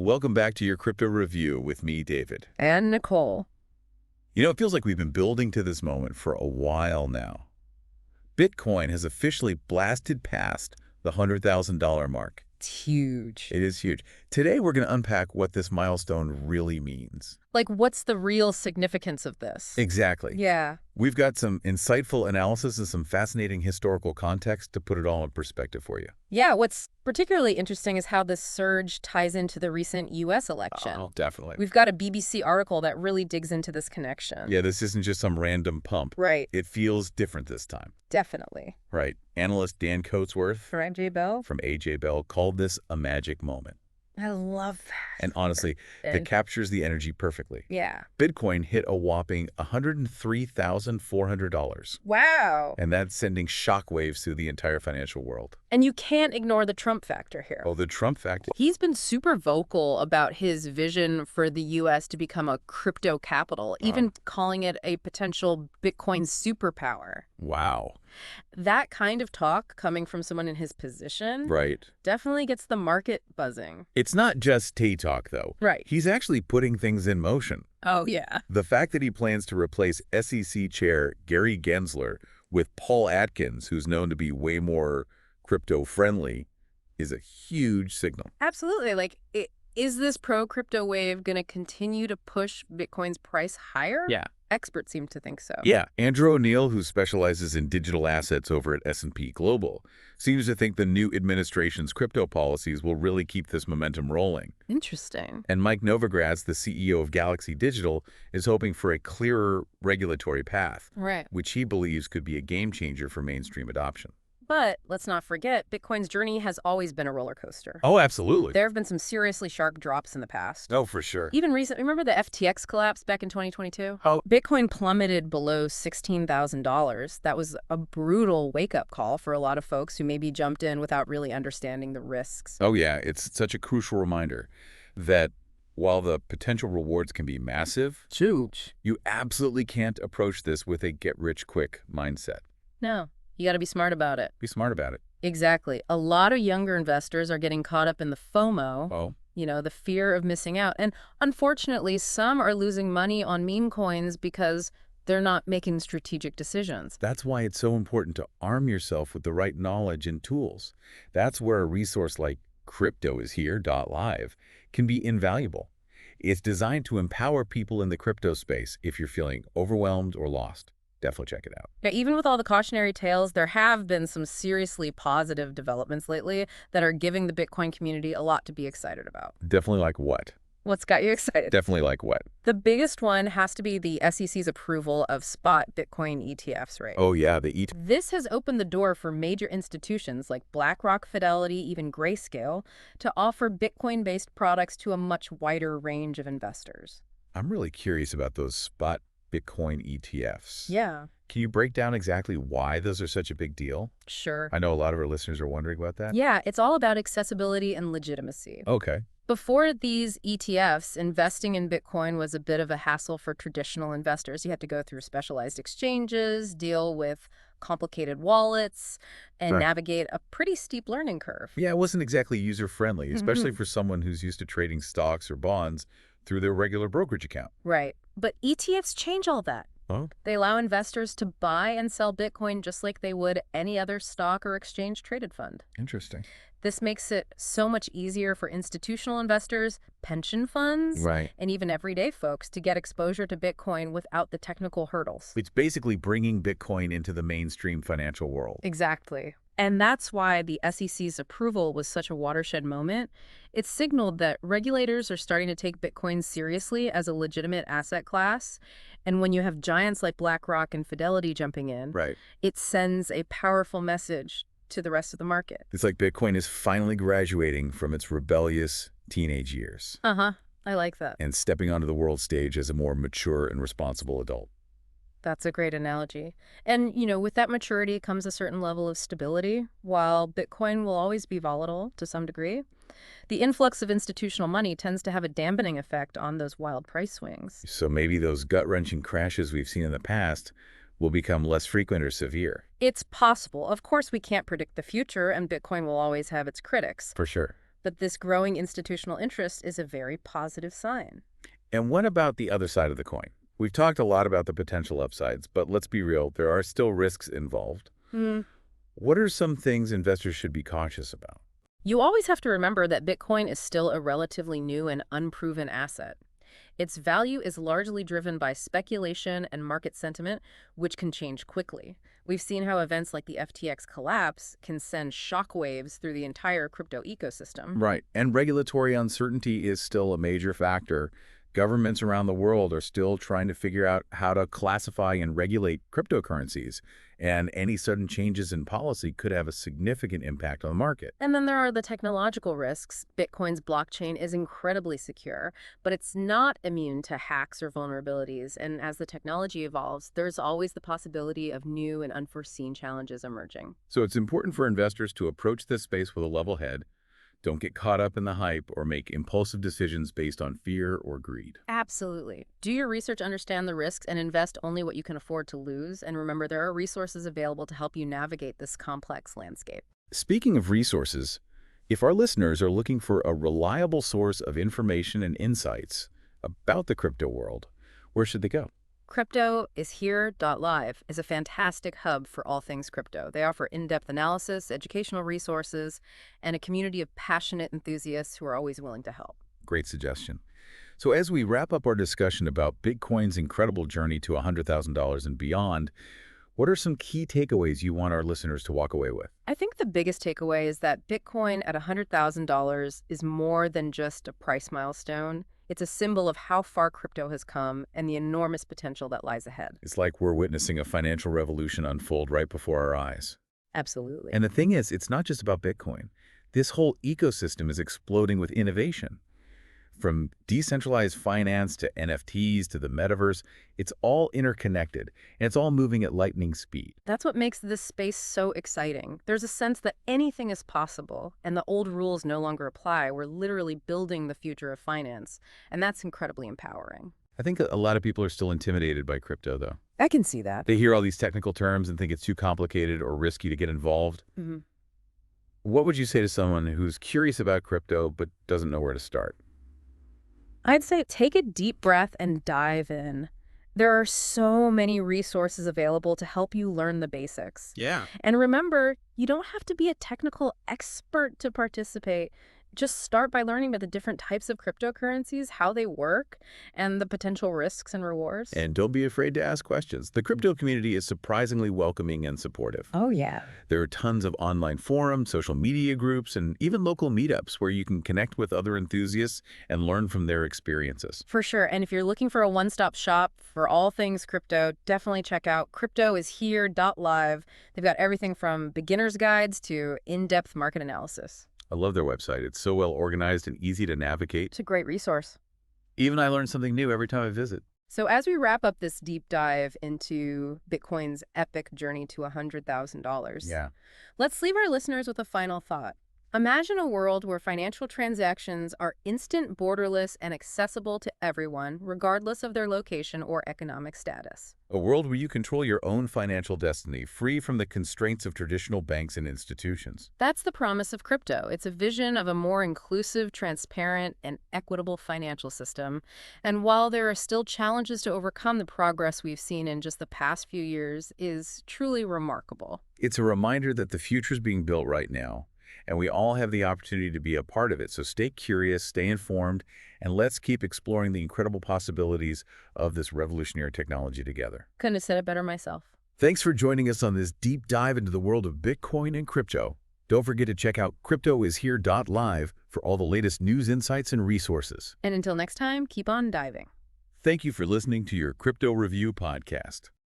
Welcome back to your Crypto Review with me, David. And Nicole. It feels like we've been building to this moment for a while now. Bitcoin has officially blasted past the $100,000 mark. It's huge. It is huge. Today, we're going to unpack what this milestone really means. Like, what's the real significance of this? Exactly. Yeah. We've got some insightful analysis and some fascinating historical context to put it all in perspective for you. Yeah, what's particularly interesting is how this surge ties into the recent U.S. election. Oh, definitely. We've got a BBC article that really digs into this connection. Yeah, this isn't just some random pump. Right. It feels different this time. Definitely. Right. Analyst Dan Coatsworth From AJ Bell? from AJ Bell called this a magic moment. I love that. And honestly, that captures the energy perfectly. Yeah. Bitcoin hit a whopping $103,400. Wow. And that's sending shockwaves through the entire financial world. And you can't ignore the Trump factor here. Oh, the Trump factor. He's been super vocal about his vision for the U.S. to become a crypto capital, even calling it a potential Bitcoin superpower. Wow. That kind of talk coming from someone in his position definitely gets the market buzzing. It's not just tea talk, though. Right. He's actually putting things in motion. Oh, yeah. The fact that he plans to replace SEC Chair Gary Gensler with Paul Atkins, who's known to be way more crypto-friendly, is a huge signal. Absolutely. Like, is this pro-crypto wave going to continue to push Bitcoin's price higher? Yeah. Experts seem to think so. Yeah. Andrew O'Neill, who specializes in digital assets over at S&P Global, seems to think the new administration's crypto policies will really keep this momentum rolling. Interesting. And Mike Novogratz, the CEO of Galaxy Digital, is hoping for a clearer regulatory path, which he believes could be a game changer for mainstream adoption. But let's not forget, Bitcoin's journey has always been a roller coaster. Oh, absolutely. There have been some seriously sharp drops in the past. Oh, for sure. Even recently, remember the FTX collapse back in 2022? Oh. Bitcoin plummeted below $16,000. That was a brutal wake-up call for a lot of folks who maybe jumped in without really understanding the risks. Oh, yeah. It's such a crucial reminder that while the potential rewards can be massive, huge, you absolutely can't approach this with a get-rich-quick mindset. No. You got to be smart about it. Be smart about it. Exactly. A lot of younger investors are getting caught up in the FOMO, the fear of missing out. And unfortunately, some are losing money on meme coins because they're not making strategic decisions. That's why it's so important to arm yourself with the right knowledge and tools. That's where a resource like CryptoIsHere.live can be invaluable. It's designed to empower people in the crypto space if you're feeling overwhelmed or lost. Definitely check it out. Yeah, even with all the cautionary tales, there have been some seriously positive developments lately that are giving the Bitcoin community a lot to be excited about. Definitely like what? What's got you excited? Definitely like what? The biggest one has to be the SEC's approval of spot Bitcoin ETFs, right? Oh, yeah, the ETF. This has opened the door for major institutions like BlackRock, Fidelity, even Grayscale to offer Bitcoin-based products to a much wider range of investors. I'm really curious about those spot Bitcoin ETFs. Yeah. Can you break down exactly why those are such a big deal? Sure. I know a lot of our listeners are wondering about that. Yeah, it's all about accessibility and legitimacy. Okay. Before these ETFs, investing in Bitcoin was a bit of a hassle for traditional investors. You had to go through specialized exchanges, deal with complicated wallets, and navigate a pretty steep learning curve. Yeah, it wasn't exactly user-friendly, especially for someone who's used to trading stocks or bonds through their regular brokerage account. Right. But ETFs change all that. Oh. They allow investors to buy and sell Bitcoin just like they would any other stock or exchange-traded fund. Interesting. This makes it so much easier for institutional investors, pension funds, and even everyday folks to get exposure to Bitcoin without the technical hurdles. It's basically bringing Bitcoin into the mainstream financial world. Exactly. And that's why the SEC's approval was such a watershed moment. It signaled that regulators are starting to take Bitcoin seriously as a legitimate asset class. And when you have giants like BlackRock and Fidelity jumping in, it sends a powerful message to the rest of the market. It's like Bitcoin is finally graduating from its rebellious teenage years. I like that. And stepping onto the world stage as a more mature and responsible adult. That's a great analogy. And, with that maturity comes a certain level of stability. While Bitcoin will always be volatile to some degree, the influx of institutional money tends to have a dampening effect on those wild price swings. So maybe those gut-wrenching crashes we've seen in the past will become less frequent or severe. It's possible. Of course, we can't predict the future, and Bitcoin will always have its critics. For sure. But this growing institutional interest is a very positive sign. And what about the other side of the coin? We've talked a lot about the potential upsides, but let's be real, there are still risks involved. Hmm. What are some things investors should be cautious about? You always have to remember that Bitcoin is still a relatively new and unproven asset. Its value is largely driven by speculation and market sentiment, which can change quickly. We've seen how events like the FTX collapse can send shockwaves through the entire crypto ecosystem. Right. And regulatory uncertainty is still a major factor. Governments around the world are still trying to figure out how to classify and regulate cryptocurrencies, and any sudden changes in policy could have a significant impact on the market. And then there are the technological risks. Bitcoin's blockchain is incredibly secure, but it's not immune to hacks or vulnerabilities. And as the technology evolves, there's always the possibility of new and unforeseen challenges emerging. So it's important for investors to approach this space with a level head. Don't get caught up in the hype or make impulsive decisions based on fear or greed. Absolutely. Do your research, understand the risks, and invest only what you can afford to lose. And remember, there are resources available to help you navigate this complex landscape. Speaking of resources, if our listeners are looking for a reliable source of information and insights about the crypto world, where should they go? CryptoIsHere.live is a fantastic hub for all things crypto. They offer in-depth analysis, educational resources, and a community of passionate enthusiasts who are always willing to help. Great suggestion. So as we wrap up our discussion about Bitcoin's incredible journey to $100,000 and beyond, what are some key takeaways you want our listeners to walk away with? I think the biggest takeaway is that Bitcoin at $100,000 is more than just a price milestone. It's a symbol of how far crypto has come and the enormous potential that lies ahead. It's like we're witnessing a financial revolution unfold right before our eyes. Absolutely. And the thing is, it's not just about Bitcoin. This whole ecosystem is exploding with innovation. From decentralized finance to NFTs to the metaverse, it's all interconnected, and it's all moving at lightning speed. That's what makes this space so exciting. There's a sense that anything is possible, and the old rules no longer apply. We're literally building the future of finance, and that's incredibly empowering. I think a lot of people are still intimidated by crypto, though. I can see that. They hear all these technical terms and think it's too complicated or risky to get involved. What would you say to someone who's curious about crypto but doesn't know where to start? I'd say take a deep breath and dive in. There are so many resources available to help you learn the basics. Yeah. And remember, you don't have to be a technical expert to participate. Just start by learning about the different types of cryptocurrencies, how they work, and the potential risks and rewards. And don't be afraid to ask questions. The crypto community is surprisingly welcoming and supportive. Oh, yeah. There are tons of online forums, social media groups, and even local meetups where you can connect with other enthusiasts and learn from their experiences. For sure. And if you're looking for a one-stop shop for all things crypto, definitely check out CryptoIsHere.live. They've got everything from beginner's guides to in-depth market analysis. I love their website. It's so well organized and easy to navigate. It's a great resource. Even I learn something new every time I visit. So as we wrap up this deep dive into Bitcoin's epic journey to $100,000, let's leave our listeners with a final thought. Imagine a world where financial transactions are instant, borderless, and accessible to everyone, regardless of their location or economic status. A world where you control your own financial destiny, free from the constraints of traditional banks and institutions. That's the promise of crypto. It's a vision of a more inclusive, transparent, and equitable financial system. And while there are still challenges to overcome, the progress we've seen in just the past few years is truly remarkable. It's a reminder that the future is being built right now, and we all have the opportunity to be a part of it. So stay curious, stay informed, and let's keep exploring the incredible possibilities of this revolutionary technology together. Couldn't have said it better myself. Thanks for joining us on this deep dive into the world of Bitcoin and crypto. Don't forget to check out CryptoIsHere.live for all the latest news, insights, and resources. And until next time, keep on diving. Thank you for listening to your Crypto Review podcast.